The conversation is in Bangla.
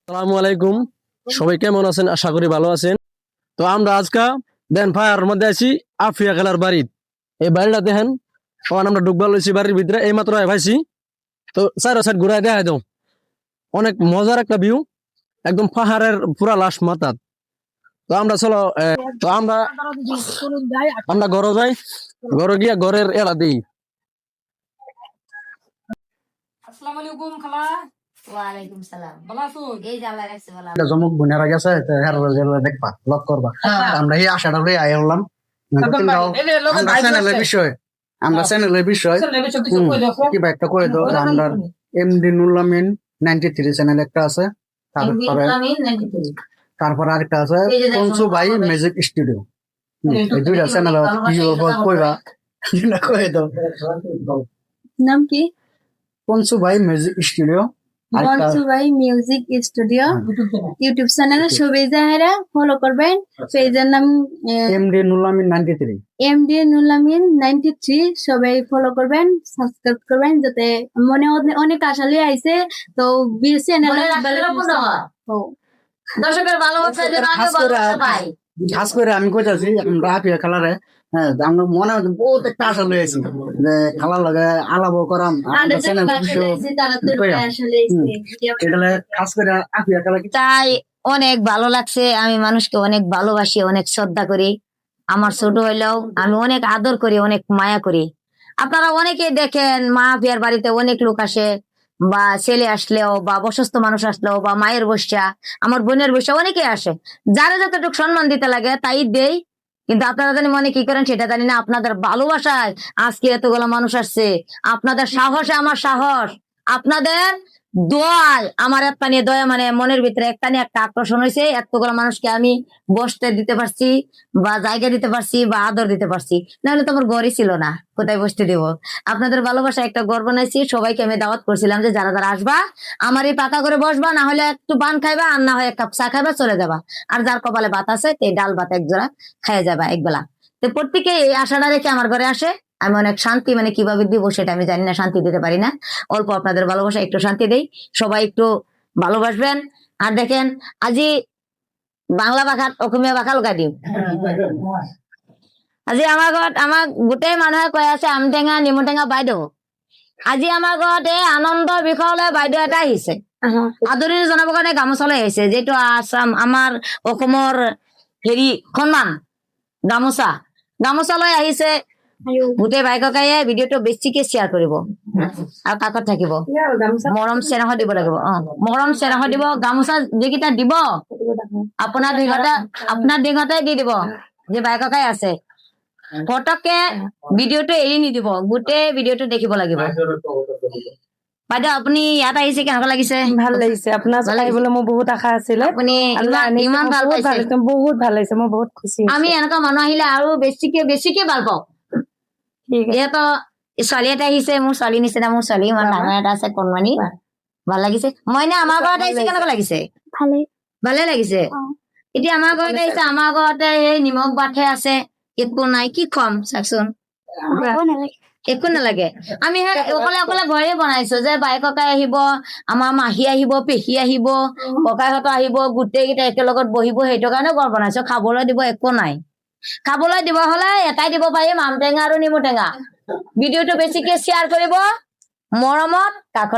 আসসালামু আলাইকুম। সবাই কেমন আছেন? আশা করি ভালো আছেন। তো আমরা আজকে দেন ফায়ার মধ্যে আছি আফিয়া খেলার বাড়ি। এই বাড়িটা দেখেন, তখন আমরা ডুববা লইছি বাড়ির ভিতরে, এই মাত্র ভাইছি। তো চারো সাইড ঘুরাই দেখা দাও, অনেক মজার একটা ভিউ, একদম পাহাড়ের পুরা লাশ মাথাত। তো আমরা চলো তো আমরা আমরা ঘরে যাই, ঘরে গিয়া ঘরের এলা দিই। আসসালামু আলাইকুম খালা। ওয়ালাইকুম সালাম। ভালো আছুন? এই যে আল্লাহ রাখছে ভালো। এটা জমুক বোনেরা গেছে দেখবা লক করবা আমরা এই আশাটা লই আই হলাম আমরা চ্যানেলের বিষয় কিবা একটা কই দাও আমরা এমডি নুরলামিন 93 চ্যানেল একটা আছে, তারপর আরেকটা আছে পঞ্চু ভাই ম্যাজিক স্টুডিও। এই দুইটা চ্যানেল কইবা কই দাও নাম কি? পঞ্চু ভাই ম্যাজিক স্টুডিও, বঞ্চু ভাই মিউজিক স্টুডিও ইউটিউব চ্যানেলে সবাই যারা ফলো করবেন। পেজের নাম এমডি নুরলামিন 93। এমডি নুলামিন 93। সবাই ফলো করবেন, সাবস্ক্রাইব করবেন, যাতে মনে অনেক আশা লিয়ে আইছে। তো চ্যানেলে দর্শকের ভালোবাসা যেন আমি ভালোবাসা পাই। খাস করে আমি কইতাছি আমরা আপিয়া খেলারে, হ্যাঁ আমরা মনে হয় বহুত একটা আশা লইছি যে খেলার লগে আলাপ করাম চ্যানেল এটা খাস করে আপিয়া খেলা। তাই অনেক ভালো লাগছে। আমি মানুষকে অনেক ভালোবাসি, অনেক শ্রদ্ধা করি। আমার ছোট হইলেও আমি অনেক আদর করি, অনেক মায়া করি। আপনারা অনেকে দেখেন মা বিয়ার বাড়িতে অনেক লোক আসে, বা ছেলে আসলেও, বা অসুস্থ মানুষ আসলেও, বা মায়ের বসা, আমার বোনের বসা, অনেকে আসে। যারা যতটুকু সম্মান দিতে লাগে তাই দেই। কিন্তু আপনারা জানি মনে কি করেন সেটা জানি না। আপনাদের ভালোবাসায় আজকে এতগুলো মানুষ আসছে, আপনাদের সাহসে আমার সাহস, আপনাদের দোয়ায় আমার একটা নিয়ে দয়া, মানে মনের ভিতরে একটা নিয়ে একটা আকর্ষণ হয়েছে। এতগুলো মানুষকে আমি বসতে দিতে পারছি, বা জায়গা দিতে পারছি, বা আদর দিতে পারছি। নাহলে তো আমার ঘরই ছিল না, কোথায় বসতে দিব। আপনাদের ভালোবাসা একটা ঘর বানাইছি। সবাইকে আমি দাওয়াত করছিলাম যে যারা যারা আসবা আমার এই পাকা করে বসবা, না হলে একটু পান খাইবা, আর না হয় এক কাপ চা খাইবা, চলে যাবা। আর যার কপালে ভাত আছে এই ডাল ভাত এক জোড়া খাইয়া যাবা একবেলা। তো প্রত্যেকে এই আশাটা রেখে আমার ঘরে আসে। আমি অনেক শান্তি, মানে কিভাবে দিব সেটা আমি জানি না, শান্তি দিতে পারি না। অল্প আপনাদের ভালোবাসা একটু শান্তি দেই। সবাই একটু ভালোবাসবেন। আর দেখেন আজি বাংলা ভাষাত অসমীয়া ভাষা লগাই দিম। আজি আমাৰ ঘৰত আমাক গোটেই মানুহে কৈ আছে আম টেঙা নেমু টেঙা বাইদেউ। আজি আমাৰ ঘৰত এই আনন্দৰ বিষয়লৈ বাইদেউ এটা আহিছে, আদৰণি জনাবৰ কাৰণে গামোচালৈ আহিছে, যিটো আসাম আমাৰ অসমৰ হেৰি সন্মান গামোচা। গামোচালৈ আহিছে। গোটেই ভাই ককায়ে ভিডিঅ'টো বেছিকে শ্বেয়াৰ কৰিব আৰু কাকত থাকিব। মৰম চেনেহ দিব লাগিব। মৰম চেনেহ দিব। গামোচা যিকেইটা দিব আপোনাৰ দিঘতে দি দিব যে ভাই ককাই আছে। ফটককে ভিডিঅ'টো এৰি নিদিব, গোটেই ভিডিঅ'টো দেখিব লাগিব। বাইদেউ আপুনি ইয়াত আহিছে, কেনেকুৱা লাগিছে? ভাল লাগিছে। আপোনাৰ আহিবলৈ মোৰ বহুত আশা আছিলে। আপুনি ইমান ভাল পাইছে? বহুত ভাল লাগিছে, মই বহুত খুশি। আমি এনেকুৱা মানুহ আহিলে আৰু বেছিকে ভাল পাওঁ। যিহেতু ছোৱালী এটা আহিছে, মোৰ ছোৱালী নিচিনা। মোৰ ছোৱালী ইমান ডাঙৰ এটা আছে, কণমানি। ভাল লাগিছে। মইনা আমাৰ ঘৰত আহিছে, কেনেকুৱা লাগিছে? ভালে লাগিছে। এতিয়া আমাৰ ঘৰত আহিছে, আমাৰ ঘৰতে এই নিমখ ভাতহে আছে, একো নাই। কি খুৱাম চাওকচোন? একো নালাগে। আমি অকলে অকলে ঘৰে বনাইছো যে বাই ককাই আহিব, আমাৰ মাহী আহিব, পেহী আহিব, ককাইহঁত আহিব, গোটেই কেইটা একেলগত বহিব, সেইটো কাৰণে ঘৰ বনাইছো। খাবলৈ দিব একো নাই। খাবলৈ দিব হলে এটাই দিব পাৰিম, আম টেঙা আৰু নেমু টেঙা। ভিডিঅ'টো বেছিকে শ্বেয়াৰ কৰিব, মৰমত কাকত